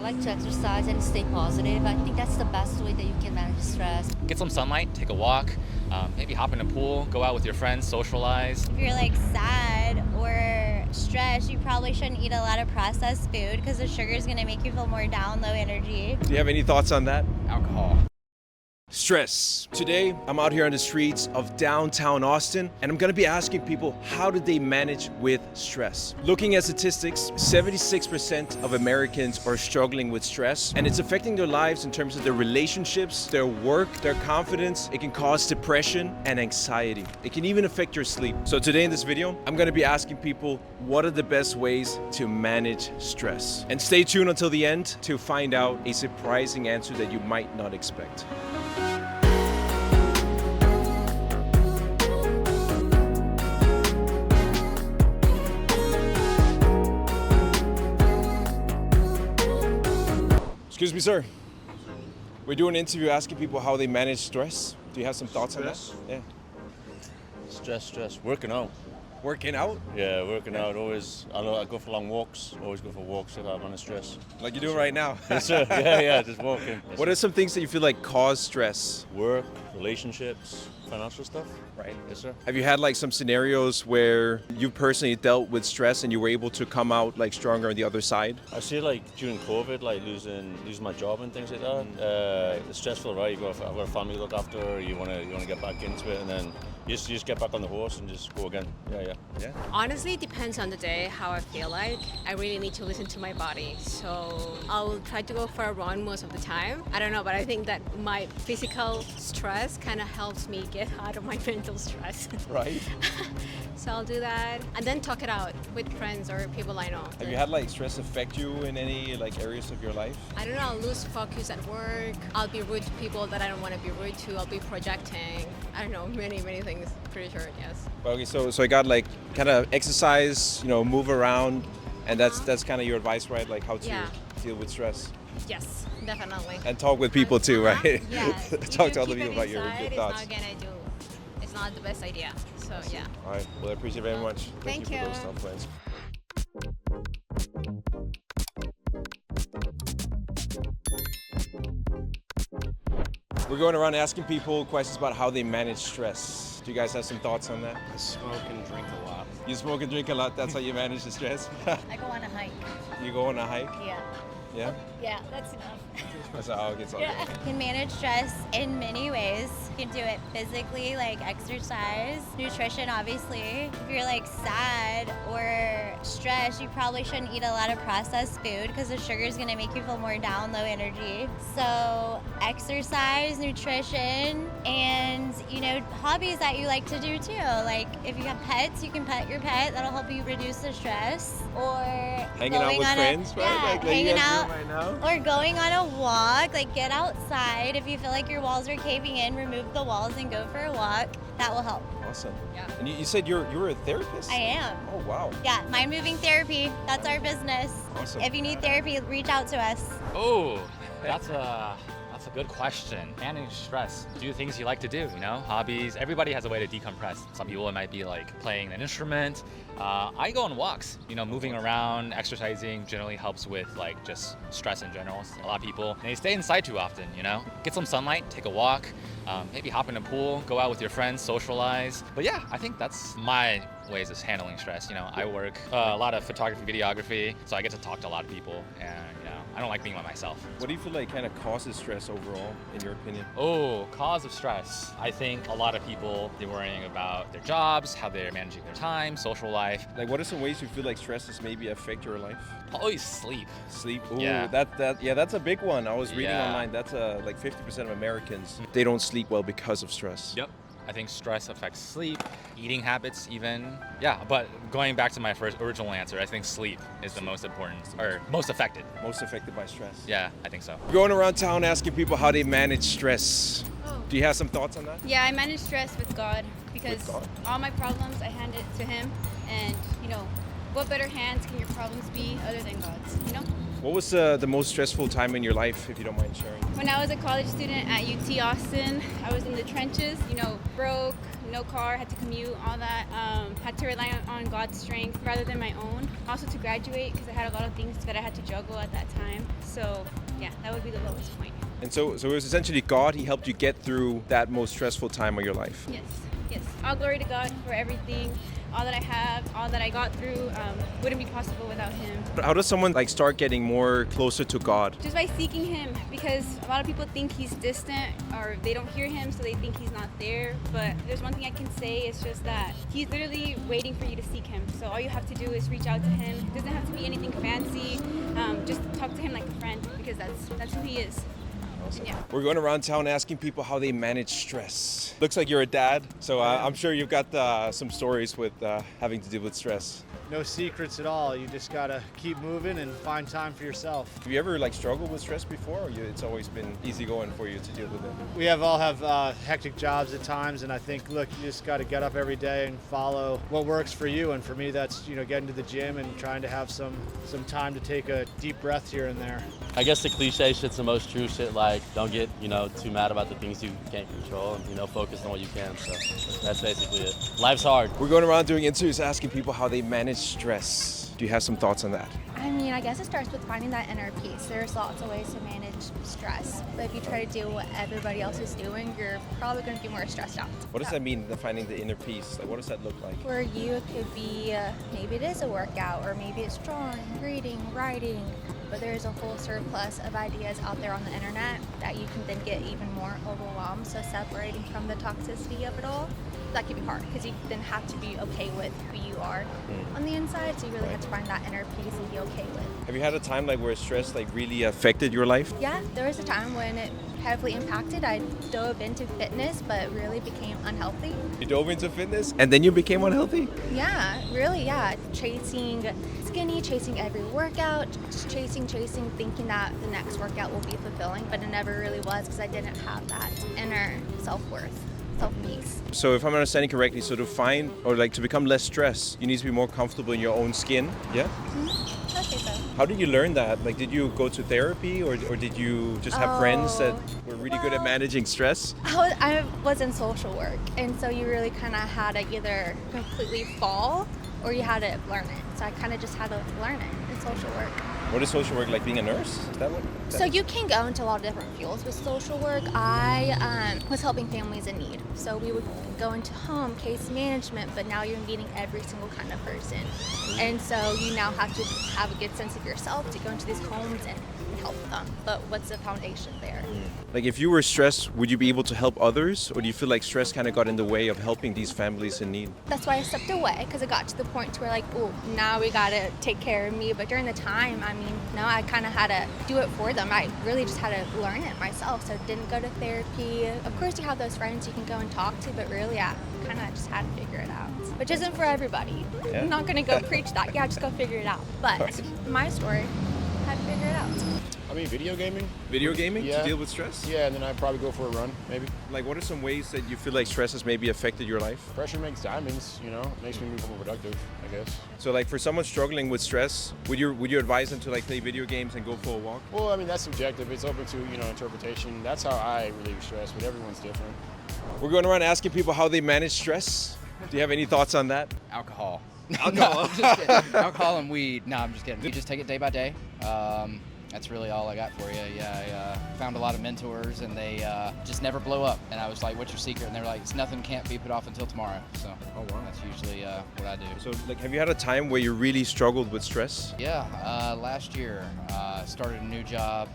like to exercise and stay positive. I think that's the best way that you can manage stress. Get some sunlight, take a walk, maybe hop in a pool, go out with your friends, socialize. If you're like sad or stressed, you probably shouldn't eat a lot of processed food because the sugar is going to make you feel more down, low energy. Do you have any thoughts on that? Alcohol. Stress. Today, I'm out here on the streets of downtown Austin, and I'm gonna be asking people, how do they manage with stress? Looking at statistics, 76% of Americans are struggling with stress, and it's affecting their lives in terms of their relationships, their work, their confidence. It can cause depression and anxiety. It can even affect your sleep. So today in this video, I'm gonna be asking people, what are the best ways to manage stress? And stay tuned until the end to find out a surprising answer that you might not expect. Excuse me, sir. We're doing an interview asking people how they manage stress. Do you have some thoughts on that? Yeah. Stress. Working out. Working out? Yeah, working out. Always, I go for long walks. Always go for walks if I manage stress. Like you're doing right now. Yes, sir. Yeah, just walking. Yes, What are some things that you feel like cause stress? Work, relationships, financial stuff. Right. Yes, sir. Have you had like some scenarios where you personally dealt with stress and you were able to come out like stronger on the other side? I see like during COVID, like losing my job and things like that. It's stressful, right? I've got a family to look after. You wanna get back into it, and then you just get back on the horse and just go again. Yeah. Honestly, it depends on the day, how I feel like. I really need to listen to my body. So I'll try to go for a run most of the time. I don't know, but I think that my physical stress kind of helps me get out of my mental stress. Right. So I'll do that and then talk it out with friends or people I know. Have you had like stress affect you in any like areas of your life? I don't know, I'll lose focus at work. I'll be rude to people that I don't want to be rude to. I'll be projecting. I don't know, many things. Pretty sure, yes. Okay, so I got like kind of exercise, move around, and that's kind of your advice, right? Like how to deal with stress. Yes, definitely. And talk with people too, right? Yeah. Talk to other people about your thoughts. It's not the best idea. So yeah. All right. Well, I appreciate it very much. Thank you for you. those tough plans. We're going around asking people questions about how they manage stress. Do you guys have some thoughts on that? I smoke and drink a lot. You smoke and drink a lot. That's how you manage the stress. I go on a hike. You go on a hike? Yeah. Yeah. Yeah, that's enough. That's how it gets on. You can manage stress in many ways. You can do it physically, like exercise, nutrition, obviously. If you're like sad or stressed, you probably shouldn't eat a lot of processed food because the sugar is going to make you feel more down, low energy. So exercise, nutrition, and hobbies that you like to do too. Like if you have pets, you can pet your pet. That'll help you reduce the stress. Or hanging out with friends, right? Yeah, like hanging you guys out. doing right now? Or going on a walk, like get outside. If you feel like your walls are caving in, remove the walls and go for a walk. That will help. Awesome. Yeah. And you said you were a therapist? I am. Oh, wow. Yeah, mind moving therapy. That's our business. Awesome. If you need therapy, reach out to us. Oh, that's a good question. Manage stress. Do things you like to do, hobbies. Everybody has a way to decompress. Some people, it might be like playing an instrument. I go on walks, moving around, exercising generally helps with like just stress in general. A lot of people, they stay inside too often, Get some sunlight, take a walk, maybe hop in a pool, go out with your friends, socialize. But yeah, I think that's my ways of handling stress. I work a lot of photography, videography, so I get to talk to a lot of people, and I don't like being by myself. What do you feel like kind of causes stress overall, in your opinion? Oh, cause of stress. I think a lot of people, they're worrying about their jobs, how they're managing their time, social life. Like, what are some ways you feel like stresses maybe affect your life? Always sleep. Sleep. Ooh, Yeah. that's a big one. I was reading Yeah. online. That's like 50% of Americans, they don't sleep well because of stress. Yep. I think stress affects sleep, eating habits even. Yeah, but going back to my original answer, I think sleep is the most important, or most affected. Most affected by stress. Yeah, I think so. Going around town asking people how they manage stress. Do you have some thoughts on that? Yeah, I manage stress with God because With God. all my problems I hand it to Him, and what better hands can your problems be other than God's? What was the most stressful time in your life, if you don't mind sharing? When I was a college student at UT Austin, I was in the trenches, broke, no car, had to commute, all that. Had to rely on God's strength rather than my own. Also to graduate because I had a lot of things that I had to juggle at that time. So yeah, that would be the lowest point. And so it was essentially God, He helped you get through that most stressful time of your life. Yes. All glory to God for everything. All that I have, all that I got through wouldn't be possible without Him. How does someone start getting more closer to God? Just by seeking Him, because a lot of people think He's distant or they don't hear Him, so they think He's not there. But there's one thing I can say, it's just that He's literally waiting for you to seek Him. So all you have to do is reach out to Him. It doesn't have to be anything fancy. Just talk to Him like a friend, because that's who He is. Awesome. Yeah. We're going around town asking people how they manage stress. Looks like you're a dad, so I'm sure you've got some stories with having to deal with stress. No secrets at all. You just gotta keep moving and find time for yourself. Have you ever struggled with stress before, or it's always been easy going for you to deal with it? We all have hectic jobs at times, and I think, look, you just gotta get up every day and follow what works for you. And for me, that's getting to the gym and trying to have some time to take a deep breath here and there. I guess the cliche shit's the most true shit, don't get, too mad about the things you can't control and, focus on what you can. So that's basically it. Life's hard. We're going around doing interviews asking people how they manage stress. Do you have some thoughts on that? I guess it starts with finding that inner peace. There's lots of ways to manage stress, but if you try to do what everybody else is doing, you're probably going to be more stressed out. What does that mean, finding the inner peace? What does that look like? For you, it could be maybe it is a workout, or maybe it's drawing, reading, writing, but there's a whole surplus of ideas out there on the internet that you can then get even more overwhelmed. So separating from the toxicity of it all, that can be hard because you then have to be okay with who you are on the inside. So you really have to find that inner peace and be okay with. Have you had a time where stress really affected your life? Yeah, there was a time when it heavily impacted. I dove into fitness, but really became unhealthy. You dove into fitness and then you became unhealthy? Yeah, really, yeah. Chasing skinny, chasing every workout, just chasing, thinking that the next workout will be fulfilling, but it never really was because I didn't have that inner self-worth. Self-peace. So if I'm understanding correctly, so to find or to become less stressed, you need to be more comfortable in your own skin, yeah? Mm-hmm. Okay, so. How did you learn that? Did you go to therapy or did you just have friends that were really good at managing stress? I was in social work, and so you really kind of had to either completely fall or you had to learn it. So I kind of just had to learn it in social work. What is social work, being a nurse? Is that what? So you can go into a lot of different fields with social work. I was helping families in need. So we would go into home, case management, but now you're meeting every single kind of person. And so you now have to have a good sense of yourself to go into these homes and help them. But what's the foundation there? If you were stressed, would you be able to help others? Or do you feel like stress kind of got in the way of helping these families in need? That's why I stepped away, because it got to the point to where oh, now we got to take care of me. But during the time, no, I kind of had to do it for them. I really just had to learn it myself. So I didn't go to therapy. Of course, you have those friends you can go and talk to, but really, I kind of just had to figure it out. Which isn't for everybody. Yeah. I'm not going to go preach that. Yeah, just go figure it out. But my story, I had to figure it out. Video gaming. Video gaming Yeah. to deal with stress? Yeah, and then I'd probably go for a run, maybe. What are some ways that you feel like stress has maybe affected your life? Pressure makes diamonds, makes me more productive, I guess. So for someone struggling with stress, would you advise them to play video games and go for a walk? Well, that's subjective. It's open to, interpretation. That's how I relieve stress, but everyone's different. We're going around asking people how they manage stress. Do you have any thoughts on that? Alcohol. Alcohol. No, I'm just kidding. Alcohol and weed. No, I'm just kidding. You just take it day by day. That's really all I got for you. Yeah, I found a lot of mentors, and they just never blow up. And I was like, "What's your secret?" And they were like, "It's nothing can't be put off until tomorrow." So that's usually what I do. So have you had a time where you really struggled with stress? Yeah, last year started a new job,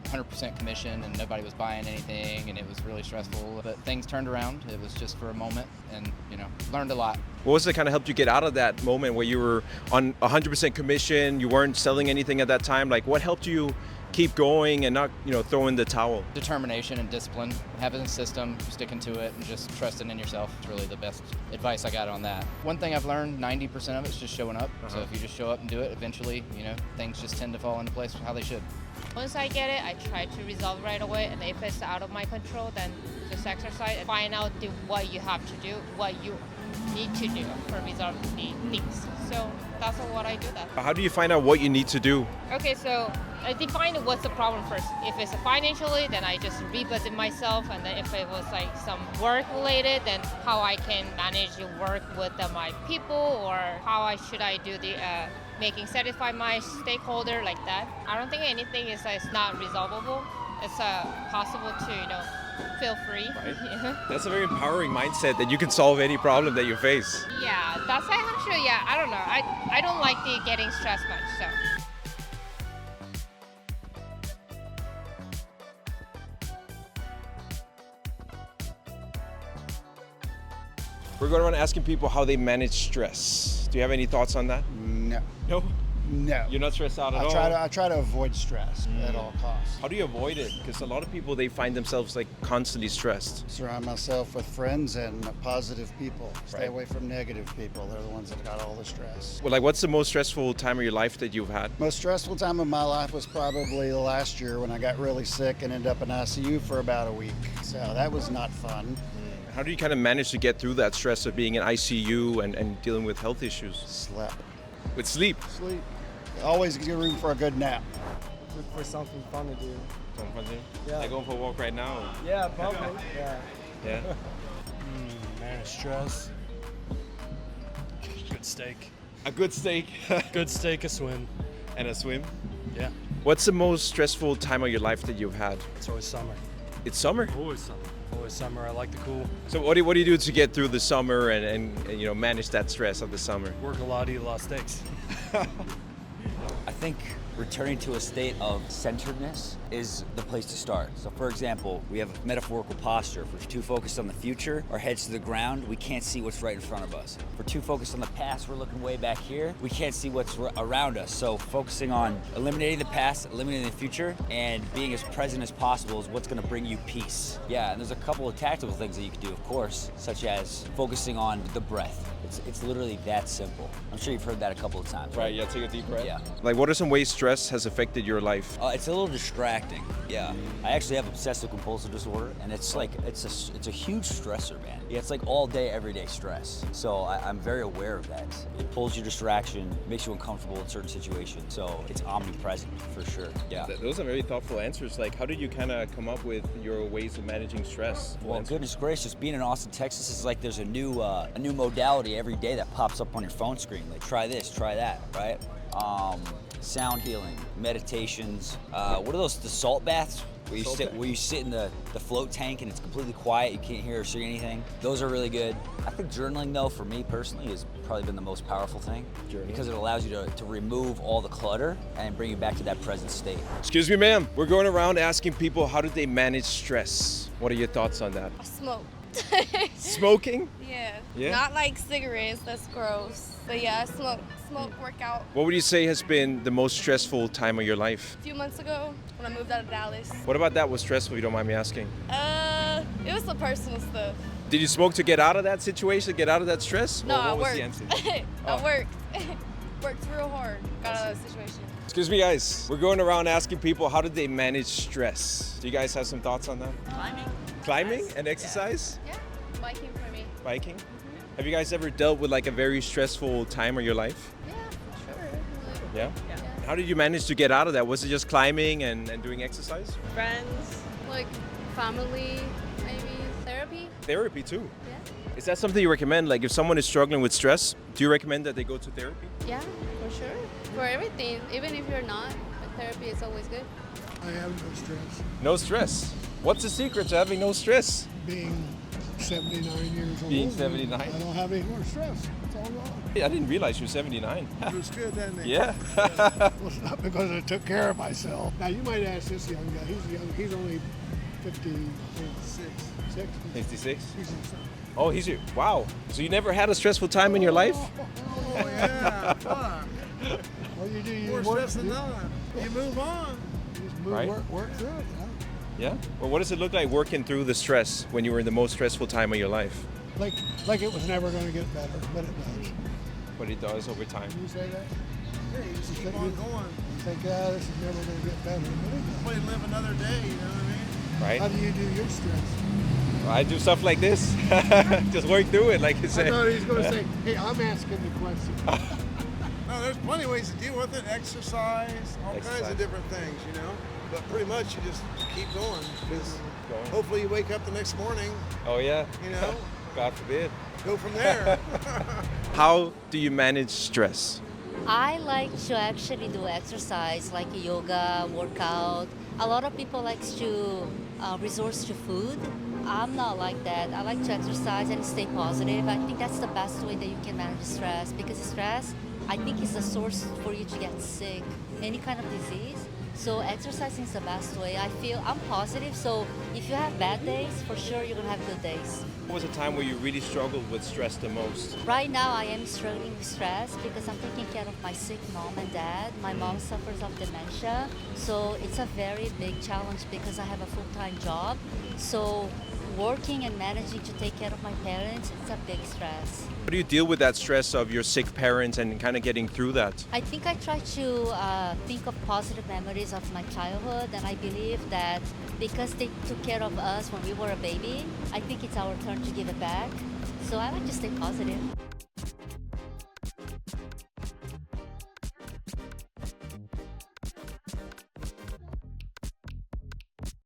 100% commission, and nobody was buying anything, and it was really stressful. But things turned around. It was just for a moment, and learned a lot. What was it kind of helped you get out of that moment where you were on 100% commission, you weren't selling anything at that time? What helped you keep going and not, throw in the towel? Determination and discipline, having a system, sticking to it, and just trusting in yourself. It's really the best advice I got on that. One thing I've learned, 90% of it is just showing up. So if you just show up and do it, eventually, things just tend to fall into place how they should. Once I get it, I try to resolve right away, and if it's out of my control, then just exercise and find out what you have to do, what you need to do for resolve the things. So that's what I do that. How do you find out what you need to do? Okay, so I define what's the problem first. If it's financially, then I just rebudget myself, and then if it was like some work related, then how I can manage the work with my people, or how should I do the making satisfy my stakeholder like that. I don't think anything is not resolvable. It's possible to feel free. Right. Yeah. That's a very empowering mindset that you can solve any problem that you face. Yeah, that's actually, yeah, I don't know. I don't like the getting stressed much, so. We're going around asking people how they manage stress. Do you have any thoughts on that? No. No? No. You're not stressed out at all? I try to avoid stress at all costs. How do you avoid it? Because a lot of people, they find themselves like constantly stressed. Surround myself with friends and positive people. Stay Right. away from negative people. They're the ones that got all the stress. Well, like, what's the most stressful time of your life that you've had? Most stressful time of my life was probably last year when I got really sick and ended up in ICU for about a week. So that was not fun. How do you kind of manage to get through that stress of being in ICU and dealing with health issues? Slept. With sleep? Sleep. Always give room for a good nap. Look for something fun to do. Something fun to do? Yeah. Like going for a walk right now? Yeah, probably. Yeah. Yeah? Manage stress. Good steak. A good steak. Good steak, a swim. And a swim? Yeah. What's the most stressful time of your life that you've had? It's always summer. It's summer? Always summer. Always summer. I like the cool. So what do you do to get through the summer and manage that stress of the summer? Work a lot, eat a lot of steaks. I think returning to a state of centeredness is the place to start. So for example, we have a metaphorical posture. If we're too focused on the future, our head's to the ground, we can't see what's right in front of us. If we're too focused on the past, we're looking way back here, we can't see what's around us. So focusing on eliminating the past, eliminating the future, and being as present as possible is what's gonna bring you peace. Yeah, and there's a couple of tactical things that you can do, of course, such as focusing on the breath. It's literally that simple. I'm sure you've heard that a couple of times. Right, yeah, take a deep breath. Yeah. Like, what are some ways stress has affected your life? It's a little distracting. Yeah. I actually have obsessive compulsive disorder, and it's like it's a huge stressor, man. Yeah, it's like all day, everyday stress. So I'm very aware of that. It pulls your distraction, makes you uncomfortable in certain situations. So it's omnipresent for sure. Yeah. Those are very thoughtful answers. Like, how did you kind of come up with your ways of managing stress? Well, goodness gracious, being in Austin, Texas is like there's a new modality every day that pops up on your phone screen. Like, try this, try that, right? Sound healing, meditations. What are those? The salt baths? Where you sit in the float tank and it's completely quiet, you can't hear or see anything. Those are really good. I think journaling, though, for me personally, has probably been the most powerful thing. Because it allows you to remove all the clutter and bring you back to that present state. Excuse me, ma'am. We're going around asking people how do they manage stress. What are your thoughts on that? Smoke. Smoking? Yeah. Yeah? Not like cigarettes, that's gross. But yeah, smoke, workout. What would you say has been the most stressful time of your life? A few months ago when I moved out of Dallas. What about that was stressful, if you don't mind me asking? It was some personal stuff. Did you smoke to get out of that situation, get out of that stress? No, Or what I was worked. the answer? I worked. Worked real hard. Got out of that situation. Excuse me, guys. We're going around asking people how did they manage stress. Do you guys have some thoughts on that? Climbing. Climbing and exercise? Yeah. Biking for me. Biking? Have you guys ever dealt with like a very stressful time of your life? Yeah, sure. Yeah? How did you manage to get out of that? Was it just climbing and doing exercise? Friends, Like family, maybe therapy. Therapy too. Yeah. Is that something you recommend? Like if someone is struggling with stress, do you recommend that they go to therapy? Yeah, for sure. For everything, even if you're not, therapy is always good. I have no stress. No stress. What's the secret to having no stress? Being 79 years old. Being 79? I don't have any more stress. It's all gone. I didn't realize you were 79. It was good, didn't it? Yeah. Well, it's not because I took care of myself. Now, you might ask this young guy. He's young. He's only 56. 56? He's in some. Oh, he's you. Wow. So you never had a stressful time in your life? Oh, yeah. Fun. Well, you do. You More work, stress than none. You move on. You just move, Right. work through it. Yeah. Well, what does it look like working through the stress when you were in the most stressful time of your life? Like it was never going to get better, but it does. But it does over time. Can you say that? Yeah, you just keep think on you- going. You think, this is never going to get better, but it does. Way to live another day, you know what I mean? Right? How do you do your stress? I do stuff like this. Just work through it, like you I said. thought he was going to say, hey, I'm asking the question. No, there's plenty of ways to deal with it. Exercise, all kinds Exercise. of different things, you know. But pretty much you just keep going. Because hopefully you wake up the next morning, Oh yeah. you know, God forbid. go from there. How do you manage stress? I like to actually do exercise like yoga, workout. A lot of people like to resort to food. I'm not like that. I like to exercise and stay positive. I think that's the best way that you can manage stress because stress, I think, is the source for you to get sick, any kind of disease. So exercising is the best way. I feel I'm positive, so if you have bad days, for sure you're gonna have good days. What was a time where you really struggled with stress the most? Right now, I am struggling with stress because I'm taking care of my sick mom and dad. My mom suffers of dementia, so it's a very big challenge because I have a full-time job. So working and managing to take care of my parents, it's a big stress. How do you deal with that stress of your sick parents and kind of getting through that? I think I try to think of positive memories of my childhood, and I believe that because they took care of us when we were a baby, I think it's our turn to give it back. So I like to stay positive.